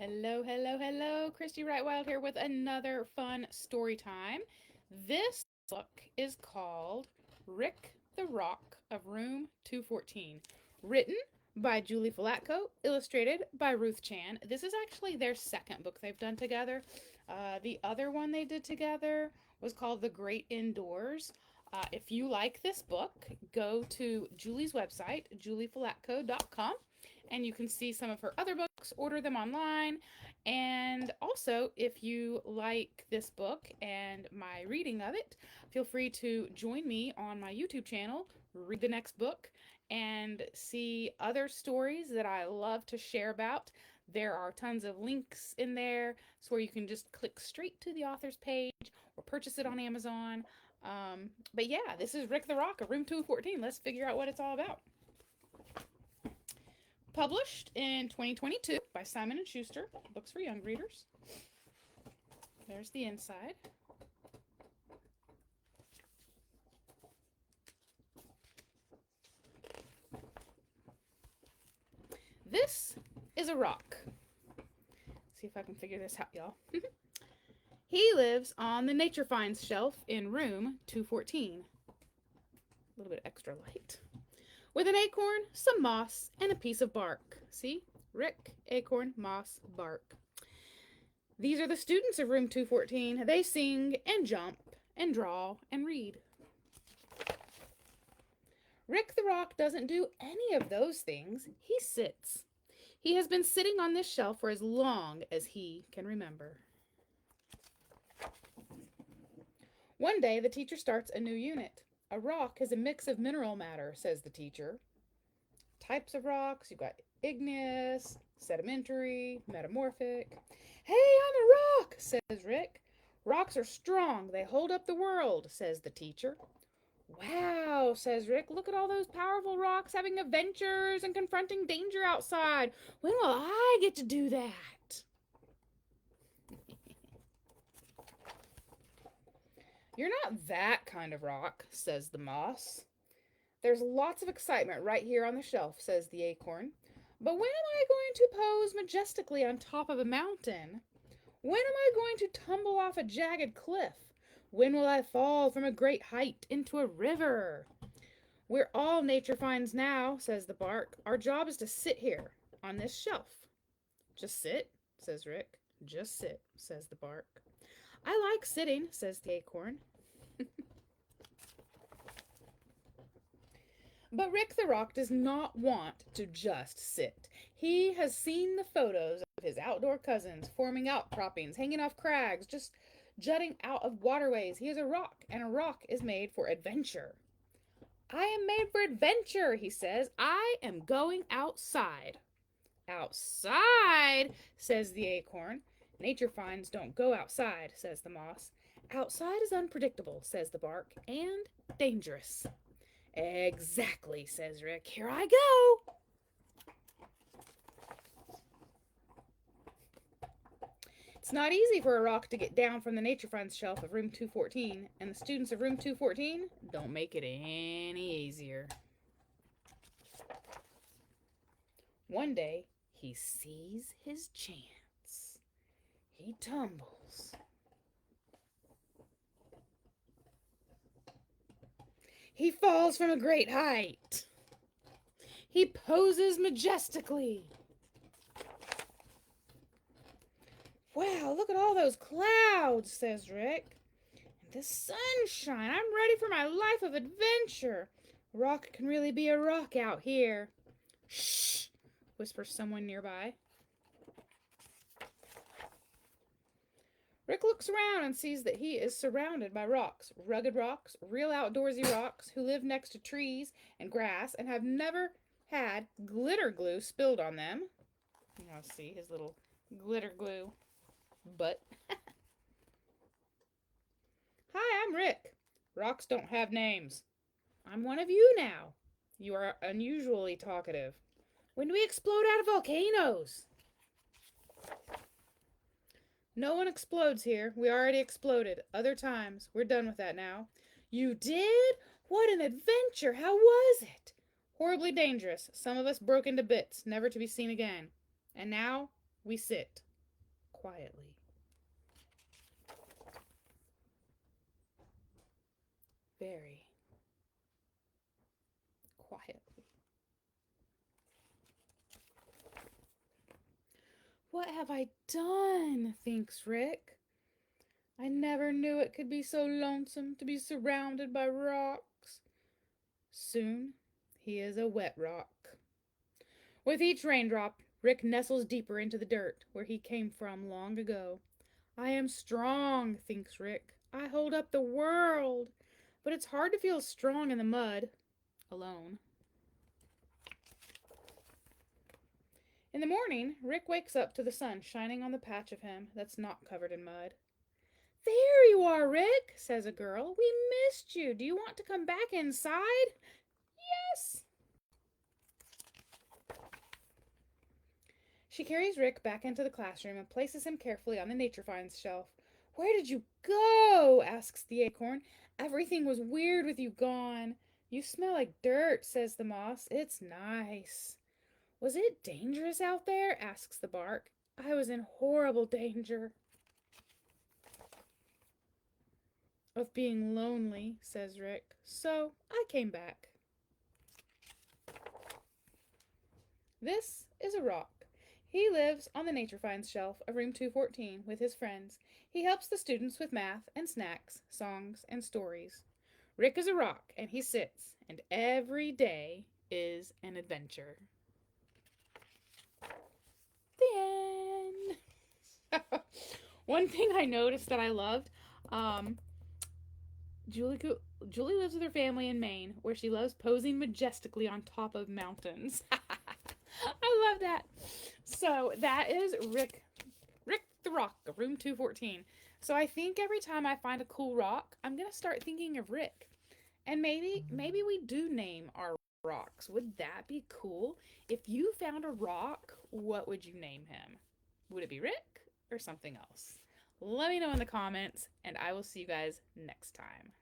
Hello, hello, hello. Christie Wright Wild here with another fun story time. This book is called Rick the Rock of Room 214, written by Julie Falatko, illustrated by Ruth Chan. This is actually their second book they've done together. The other one they did together was called The Great Indoors. If you like this book, go to Julie's website, juliefalatko.com, and you can see some of her other books, order them online. And also, if you like this book and my reading of it, feel free to join me on my YouTube channel, read the next book, and see other stories that I love to share about. There are tons of links in there, so where you can just click straight to the author's page or purchase it on Amazon. But yeah, this is Rick the Rock of Room 214. Let's figure out what it's all about. Published in 2022 by Simon & Schuster, books for young readers. There's the inside. This is a rock. See if I can figure this out, y'all. He lives on the Nature Finds shelf in room 214. A little bit extra light. With an acorn, some moss, and a piece of bark. See? Rick, acorn, moss, bark. These are the students of room 214. They sing and jump and draw and read. Rick the Rock doesn't do any of those things. He sits. He has been sitting on this shelf for as long as he can remember. One day, the teacher starts a new unit. A rock is a mix of mineral matter, says the teacher. Types of rocks, you've got igneous, sedimentary, metamorphic. Hey, I'm a rock, says Rick. Rocks are strong, they hold up the world, says the teacher. Wow, says Rick, look at all those powerful rocks having adventures and confronting danger outside. When will I get to do that? You're not that kind of rock, says the moss. There's lots of excitement right here on the shelf, says the acorn. But when am I going to pose majestically on top of a mountain? When am I going to tumble off a jagged cliff? When will I fall from a great height into a river? We're all nature finds now, says the bark. Our job is to sit here on this shelf. Just sit, says Rick. Just sit, says the bark. I like sitting, says the acorn. But Rick the Rock does not want to just sit. He has seen the photos of his outdoor cousins forming outcroppings, hanging off crags, just jutting out of waterways. He is a rock, and a rock is made for adventure. I am made for adventure, he says. I am going outside. Outside, says the acorn. Nature finds don't go outside, says the moss. Outside is unpredictable, says the bark, and dangerous. Exactly, says Rick. Here I go. It's not easy for a rock to get down from the Nature Finds shelf of room 214, and the students of room 214 don't make it any easier. One day, he sees his chance. He tumbles. He falls from a great height. He poses majestically. Wow, look at all those clouds, says Rick. And the sunshine. I'm ready for my life of adventure. A rock can really be a rock out here. Shh, whispers someone nearby. Rick looks around and sees that he is surrounded by rocks, rugged rocks, real outdoorsy rocks who live next to trees and grass and have never had glitter glue spilled on them. You know, see his little glitter glue butt. Hi, I'm Rick. Rocks don't have names. I'm one of you now. You are unusually talkative. When do we explode out of volcanoes? No one explodes here. We already exploded. Other times. We're done with that now. You did? What an adventure! How was it? Horribly dangerous. Some of us broke into bits, never to be seen again. And now we sit. quietly. Very quietly. What have I done? Thinks Rick. I never knew it could be so lonesome to be surrounded by rocks. Soon he is a wet rock. With each raindrop, Rick nestles deeper into the dirt where he came from long ago. I am strong, thinks Rick. I hold up the world. But it's hard to feel strong in the mud, alone. In the morning, Rick wakes up to the sun shining on the patch of him that's not covered in mud. There you are, Rick, says a girl. We missed you. Do you want to come back inside? Yes. She carries Rick back into the classroom and places him carefully on the nature finds shelf. Where did you go? Asks the acorn. Everything was weird with you gone. You smell like dirt, says the moss. It's nice. Was it dangerous out there? Asks the bark. I was in horrible danger. Of being lonely, says Rick. So I came back. This is a rock. He lives on the Nature Finds shelf of room 214 with his friends. He helps the students with math and snacks, songs, and stories. Rick is a rock, and he sits, and every day is an adventure. The end. One thing I noticed that I loved, Julie lives with her family in Maine, where she loves posing majestically on top of mountains. I love that. So that is Rick the Rock, room 214. So I think every time I find a cool rock, I'm gonna start thinking of Rick. And maybe we do name our rocks. Would that be cool? If you found a rock, what would you name him? Would it be Rick or something else? Let me know in the comments, and I will see you guys next time.